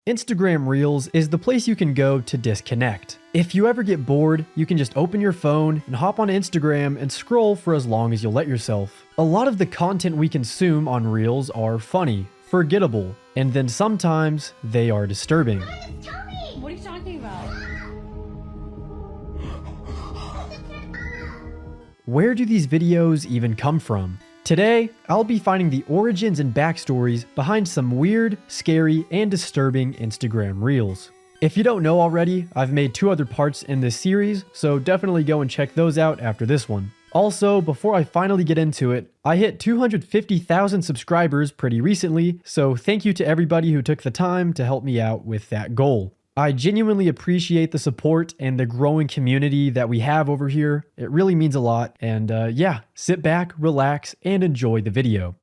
Instagram Reels is the place you can go to disconnect. If you ever get bored, you can just open your phone and hop on Instagram and scroll for as long as you'll let yourself. A lot of the content we consume on Reels are funny, forgettable, and then sometimes they are disturbing. What are you talking about? Where do these videos even come from? Today, I'll be finding the origins and backstories behind some weird, scary, and disturbing Instagram Reels. If you don't know already, I've made 2 other parts in this series, so definitely go and check those out after this one. Also, before I finally get into it, I hit 250,000 subscribers pretty recently, so thank you to everybody who took the time to help me out with that goal. I genuinely appreciate the support and the growing community that we have over here. It really means a lot, and yeah, sit back, relax, and enjoy the video.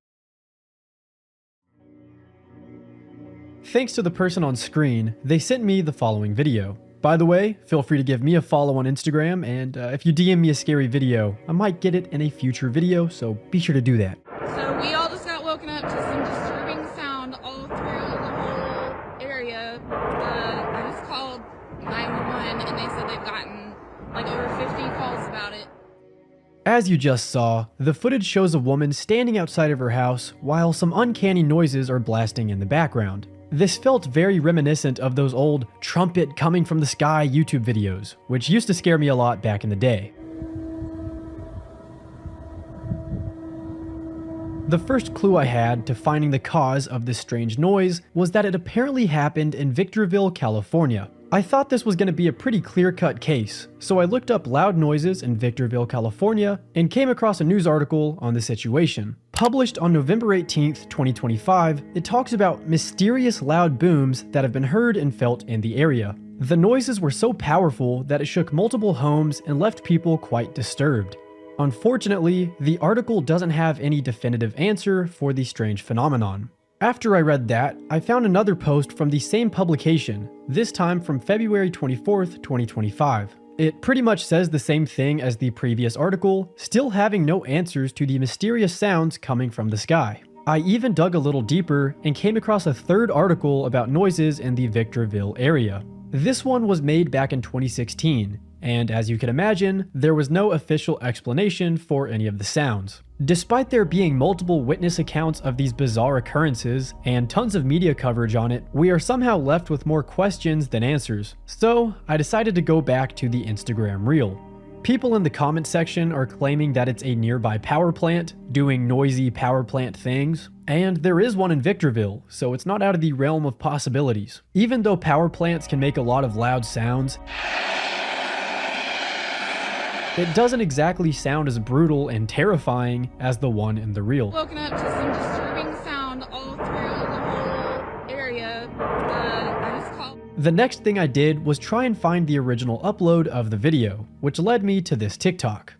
Thanks to the person on screen, they sent me the following video. By the way, feel free to give me a follow on Instagram, and if you DM me a scary video, I might get it in a future video, so be sure to do that. So we all just got woken up to some disturbing sound all through the whole area. I just called 911 and they said they've gotten like over 50 calls about it. As you just saw, the footage shows a woman standing outside of her house while some uncanny noises are blasting in the background. This felt very reminiscent of those old trumpet coming from the sky YouTube videos, which used to scare me a lot back in the day. The first clue I had to finding the cause of this strange noise was that it apparently happened in Victorville, California. I thought this was going to be a pretty clear-cut case, so I looked up loud noises in Victorville, California, and came across a news article on the situation. Published on November 18th, 2025, it talks about mysterious loud booms that have been heard and felt in the area. The noises were so powerful that it shook multiple homes and left people quite disturbed. Unfortunately, the article doesn't have any definitive answer for the strange phenomenon. After I read that, I found another post from the same publication, this time from February 24th, 2025. It pretty much says the same thing as the previous article, still having no answers to the mysterious sounds coming from the sky. I even dug a little deeper and came across a third article about noises in the Victorville area. This one was made back in 2016, and as you can imagine, there was no official explanation for any of the sounds. Despite there being multiple witness accounts of these bizarre occurrences and tons of media coverage on it, we are somehow left with more questions than answers. So I decided to go back to the Instagram Reel. People in the comment section are claiming that it's a nearby power plant doing noisy power plant things, and there is one in Victorville, so it's not out of the realm of possibilities. Even though power plants can make a lot of loud sounds, it doesn't exactly sound as brutal and terrifying as the one in the reel. Woken up to some disturbing sound all through the whole area. I just called. The next thing I did was try and find the original upload of the video, which led me to this TikTok.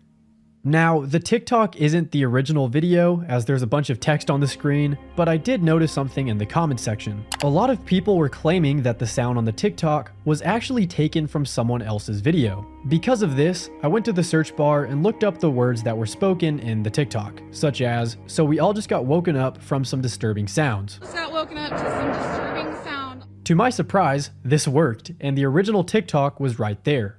Now, the TikTok isn't the original video, as there's a bunch of text on the screen, but I did notice something in the comment section. A lot of people were claiming that the sound on the TikTok was actually taken from someone else's video. Because of this, I went to the search bar and looked up the words that were spoken in the TikTok, such as, "So we all just got woken up from some disturbing sounds." Just got woken up to some disturbing sound. To my surprise, this worked, and the original TikTok was right there.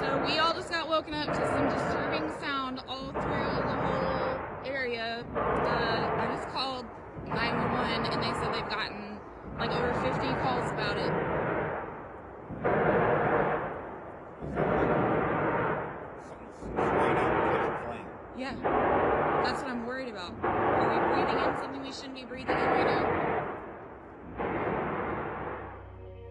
So we all just got woken up to some disturbing sound all through the whole area. I just called 911 and they said they've gotten like over 50 calls about it. Yeah, that's what I'm worried about. Are we breathing in something we shouldn't be breathing in right now?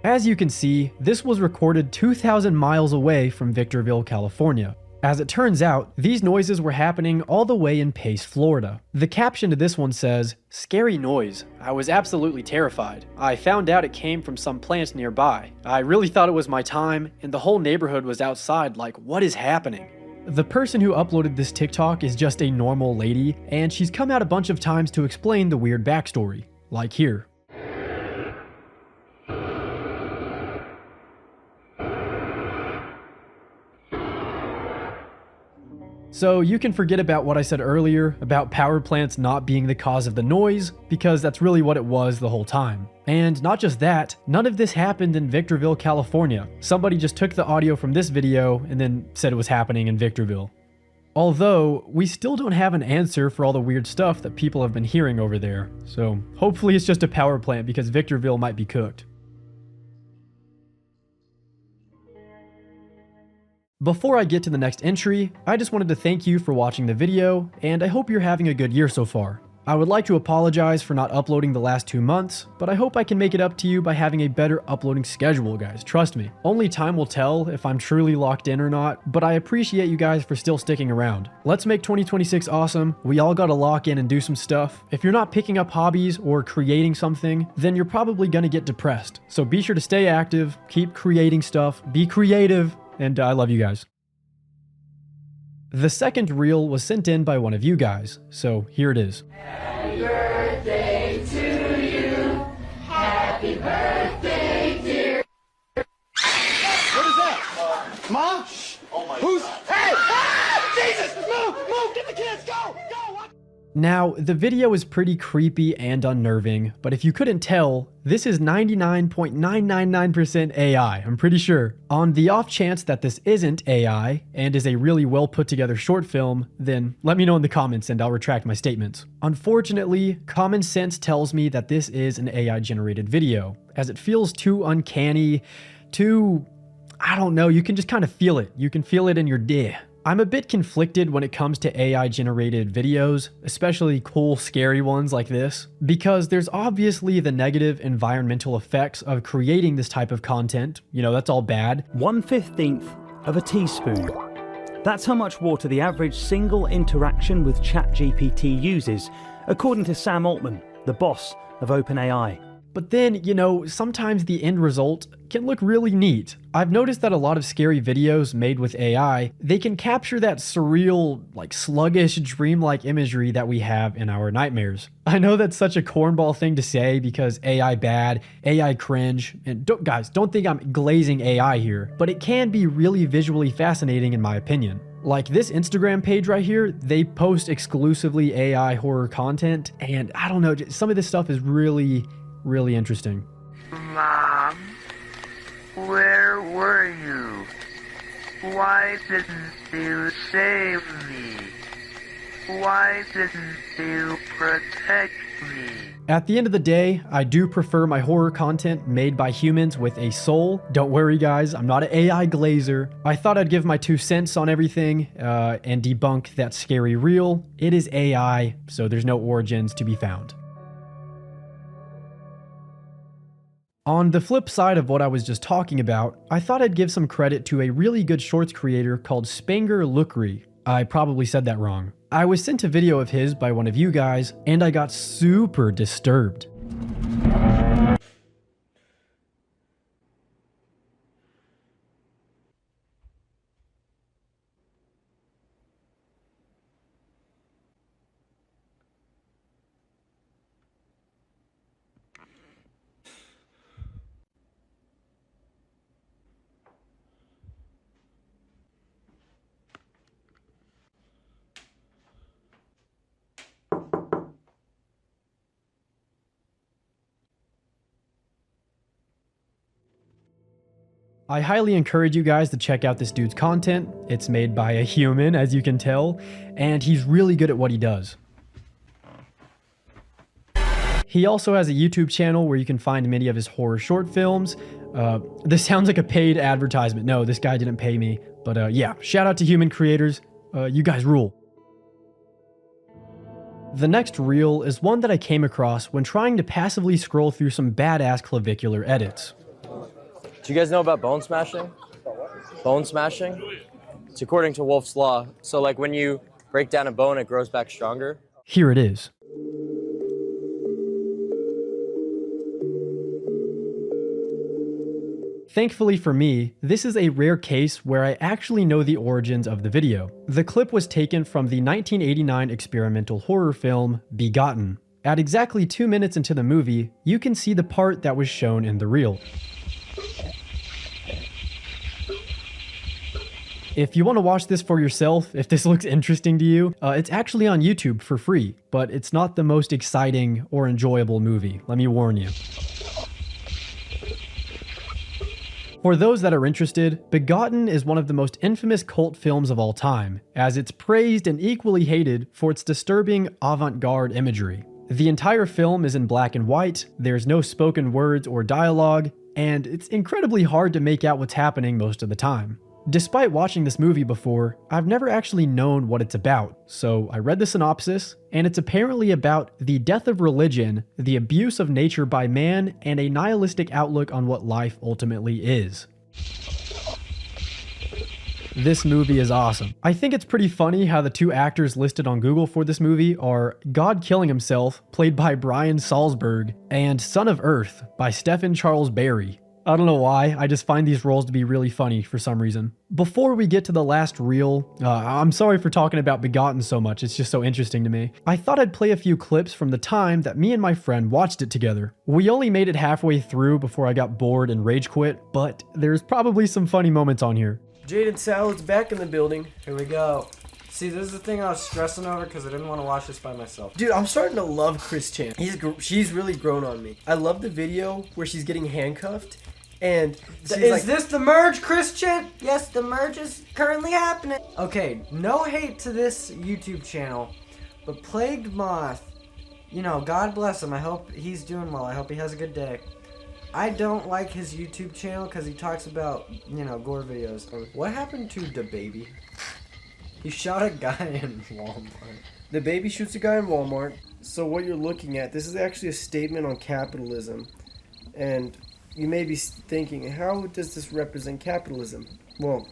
As you can see, this was recorded 2,000 miles away from Victorville, California. As it turns out, these noises were happening all the way in Pace, Florida. The caption to this one says, "Scary noise. I was absolutely terrified. I found out it came from some plant nearby. I really thought it was my time, and the whole neighborhood was outside like, what is happening?" The person who uploaded this TikTok is just a normal lady, and she's come out a bunch of times to explain the weird backstory, like here. So you can forget about what I said earlier about power plants not being the cause of the noise, because that's really what it was the whole time. And not just that, none of this happened in Victorville, California. Somebody just took the audio from this video and then said it was happening in Victorville. Although, we still don't have an answer for all the weird stuff that people have been hearing over there. So hopefully it's just a power plant, because Victorville might be cooked. Before I get to the next entry, I just wanted to thank you for watching the video, and I hope you're having a good year so far. I would like to apologize for not uploading the last 2 months, but I hope I can make it up to you by having a better uploading schedule, guys. Trust me. Only time will tell if I'm truly locked in or not, but I appreciate you guys for still sticking around. Let's make 2026 awesome. We all gotta lock in and do some stuff. If you're not picking up hobbies or creating something, then you're probably gonna get depressed. So be sure to stay active, keep creating stuff, be creative, and I love you guys. The second reel was sent in by one of you guys, so here it is. Happy birthday to you. Happy birthday, dear. What is that? Ma? Oh my Who's? God. Hey! Ah! Jesus! Move! Get the kids! Go! Now, the video is pretty creepy and unnerving, but if you couldn't tell, this is 99.999% AI, I'm pretty sure. On the off chance that this isn't AI, and is a really well put together short film, then let me know in the comments and I'll retract my statements. Unfortunately, common sense tells me that this is an AI generated video, as it feels too uncanny, I don't know, you can just kind of feel it. You can feel it in your day. I'm a bit conflicted when it comes to AI generated videos, especially cool, scary ones like this, because there's obviously the negative environmental effects of creating this type of content. You know, that's all bad. 1/15 of a teaspoon. That's how much water the average single interaction with ChatGPT uses, according to Sam Altman, the boss of OpenAI. But then, you know, sometimes the end result can look really neat. I've noticed that a lot of scary videos made with AI, they can capture that surreal, like sluggish, dreamlike imagery that we have in our nightmares. I know that's such a cornball thing to say because AI bad, AI cringe, and guys, don't think I'm glazing AI here, but it can be really visually fascinating in my opinion. Like this Instagram page right here, they post exclusively AI horror content, and I don't know, some of this stuff is really interesting. Mom, where were you? Why didn't you save me? Why didn't you protect me? At the end of the day, I do prefer my horror content made by humans with a soul. Don't worry guys, I'm not an AI glazer. I thought I'd give my 2 cents on everything and debunk that scary reel. It is AI, so there's no origins to be found. On the flip side of what I was just talking about, I thought I'd give some credit to a really good shorts creator called Spangerlookrey. I probably said that wrong. I was sent a video of his by one of you guys, and I got super disturbed. I highly encourage you guys to check out this dude's content. It's made by a human, as you can tell, and he's really good at what he does. He also has a YouTube channel where you can find many of his horror short films. This sounds like a paid advertisement. No, this guy didn't pay me, but yeah, shout out to human creators. You guys rule. The next reel is one that I came across when trying to passively scroll through some badass clavicular edits. Do you guys know about bone smashing? Bone smashing? It's according to Wolff's Law. So like when you break down a bone, it grows back stronger. Here it is. Thankfully for me, this is a rare case where I actually know the origins of the video. The clip was taken from the 1989 experimental horror film, Begotten. At exactly 2 minutes into the movie, you can see the part that was shown in the reel. If you want to watch this for yourself, if this looks interesting to you, it's actually on YouTube for free, but it's not the most exciting or enjoyable movie, let me warn you. For those that are interested, Begotten is one of the most infamous cult films of all time, as it's praised and equally hated for its disturbing avant-garde imagery. The entire film is in black and white, there's no spoken words or dialogue, and it's incredibly hard to make out what's happening most of the time. Despite watching this movie before, I've never actually known what it's about, so I read the synopsis, and it's apparently about the death of religion, the abuse of nature by man, and a nihilistic outlook on what life ultimately is. This movie is awesome. I think it's pretty funny how the two actors listed on Google for this movie are God Killing Himself, played by Brian Salzberg, and Son of Earth by Stephen Charles Barry. I don't know why, I just find these roles to be really funny for some reason. Before we get to the last reel, I'm sorry for talking about Begotten so much, it's just so interesting to me. I thought I'd play a few clips from the time that me and my friend watched it together. We only made it halfway through before I got bored and rage quit, but there's probably some funny moments on here. Jaden Salad's back in the building. Here we go. See, this is the thing I was stressing over because I didn't want to watch this by myself. Dude, I'm starting to love Chris Chan. She's really grown on me. I love the video where she's getting handcuffed. And is this the merge, Christian? Yes, the merge is currently happening. Okay, no hate to this YouTube channel, but Plagued Moth, you know, God bless him. I hope he's doing well. I hope he has a good day. I don't like his YouTube channel because he talks about, you know, gore videos. What happened to DaBaby? He shot a guy in Walmart. DaBaby shoots a guy in Walmart. So what you're looking at, this is actually a statement on capitalism. And you may be thinking, how does this represent capitalism? Well,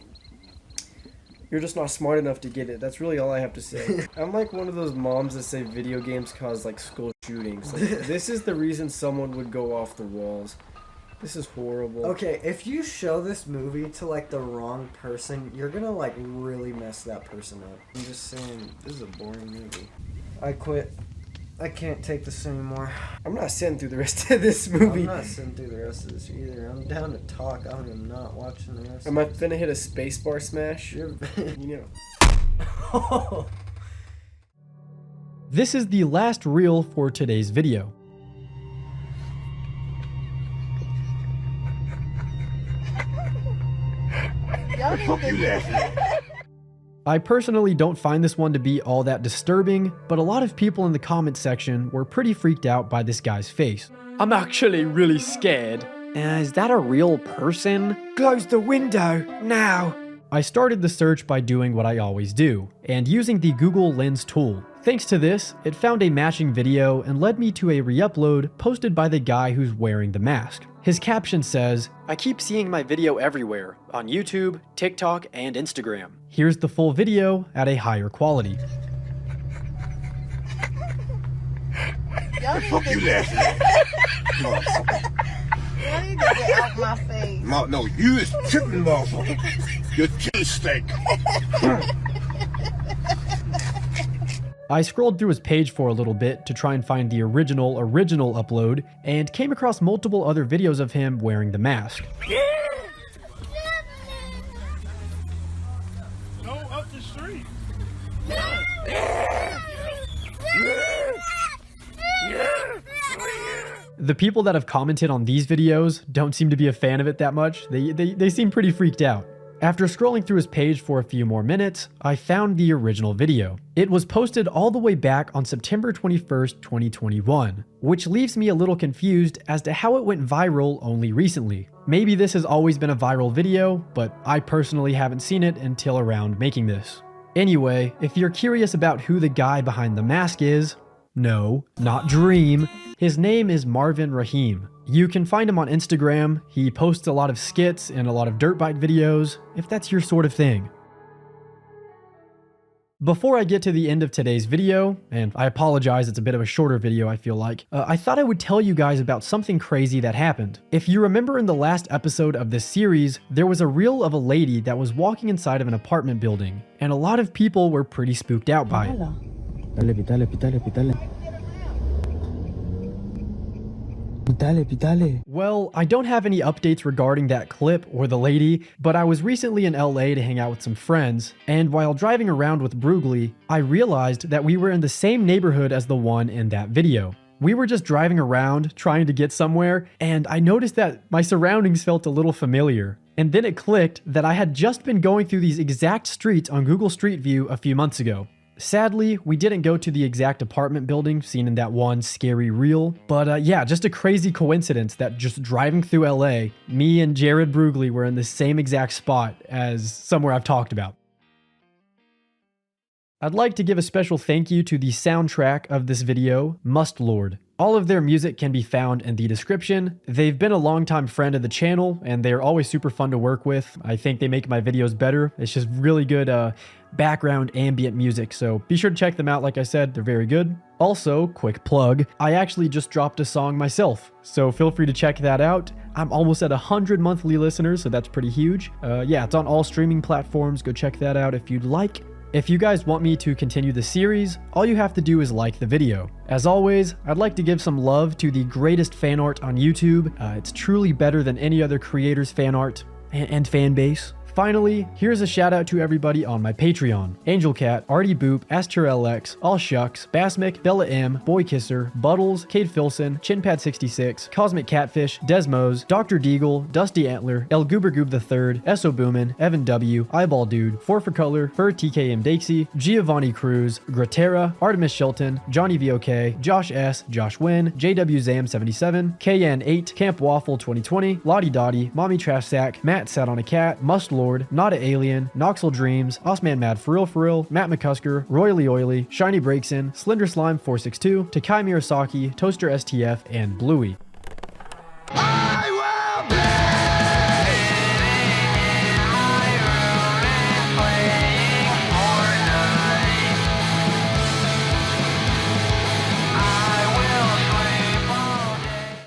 you're just not smart enough to get it. That's really all I have to say. I'm like one of those moms that say video games cause like school shootings. Like, this is the reason someone would go off the walls. This is horrible. Okay, if you show this movie to like the wrong person, you're gonna like really mess that person up. I'm just saying, this is a boring movie. I quit. I can't take this anymore. I'm not sitting through the rest of this movie. I'm not sitting through the rest of this either. I'm down to talk. I am not watching the rest. Am I finna hit a spacebar smash? You know. This is the last reel for today's video. Fuck you laughing. I personally don't find this one to be all that disturbing, but a lot of people in the comment section were pretty freaked out by this guy's face. I'm actually really scared. Is that a real person? Close the window, now! I started the search by doing what I always do, and using the Google Lens tool. Thanks to this, it found a matching video and led me to a re-upload posted by the guy who's wearing the mask. His caption says, "I keep seeing my video everywhere, on YouTube, TikTok, and Instagram." Here's the full video at a higher quality. Fuck you laughing at? You need to get out my face. No, you is tripping, motherfucker. Your teeth stink. I scrolled through his page for a little bit to try and find the original upload, and came across multiple other videos of him wearing the mask. Go up the street. The people that have commented on these videos don't seem to be a fan of it that much. They seem pretty freaked out. After scrolling through his page for a few more minutes, I found the original video. It was posted all the way back on September 21st, 2021, which leaves me a little confused as to how it went viral only recently. Maybe this has always been a viral video, but I personally haven't seen it until around making this. Anyway, if you're curious about who the guy behind the mask is, no, not Dream. His name is Marvin Rahim. You can find him on Instagram. He posts a lot of skits and a lot of dirt bike videos, if that's your sort of thing. Before I get to the end of today's video, and I apologize, it's a bit of a shorter video I feel like, I thought I would tell you guys about something crazy that happened. If you remember in the last episode of this series, there was a reel of a lady that was walking inside of an apartment building, and a lot of people were pretty spooked out by it. Well, I don't have any updates regarding that clip or the lady, but I was recently in LA to hang out with some friends, and while driving around with Brugli, I realized that we were in the same neighborhood as the one in that video. We were just driving around, trying to get somewhere, and I noticed that my surroundings felt a little familiar. And then it clicked that I had just been going through these exact streets on Google Street View a few months ago. Sadly, we didn't go to the exact apartment building seen in that one scary reel, but yeah, just a crazy coincidence that just driving through LA, me and Jared Brugli were in the same exact spot as somewhere I've talked about. I'd like to give a special thank you to the soundtrack of this video, Must Lord. All of their music can be found in the description. They've been a longtime friend of the channel, and they're always super fun to work with. I think they make my videos better. It's just really good background ambient music, so be sure to check them out. Like I said, they're very good. Also, quick plug, I actually just dropped a song myself, so feel free to check that out. I'm almost at 100 monthly listeners, so that's pretty huge. Yeah, it's on all streaming platforms. Go check that out if you'd like. If you guys want me to continue the series, all you have to do is like the video. As always, I'd like to give some love to the greatest fan art on YouTube. It's truly better than any other creator's fan art and fan base. Finally, here's a shout out to everybody on my Patreon. Angel Cat, Artie Boop, AsturLX, All Shucks, Bassmick, Bella M, Boy Kisser, Buttles, Cade Filson, Chinpad66, Cosmic Catfish, Desmos, Dr. Deagle, Dusty Antler, El Goober Goob III, Esso Boomin, Evan W, Eyeball Dude, 4 for Color, Fur TKM Dakesy, Giovanni Cruz, Gratera, Artemis Shelton, Johnny VOK, Josh S, Josh Wynn, JW Zam77, KN8, Camp Waffle 2020, Lottie Dottie, Mommy Trash Sack, Matt Sat on a Cat, Must Lord, Not a Alien, Noxel Dreams, Osman Mad For Real, Matt McCusker, Royally Oily, Shiny Breaksin, Slender Slime 462, Takai Mirasaki, Toaster STF, and Bluey.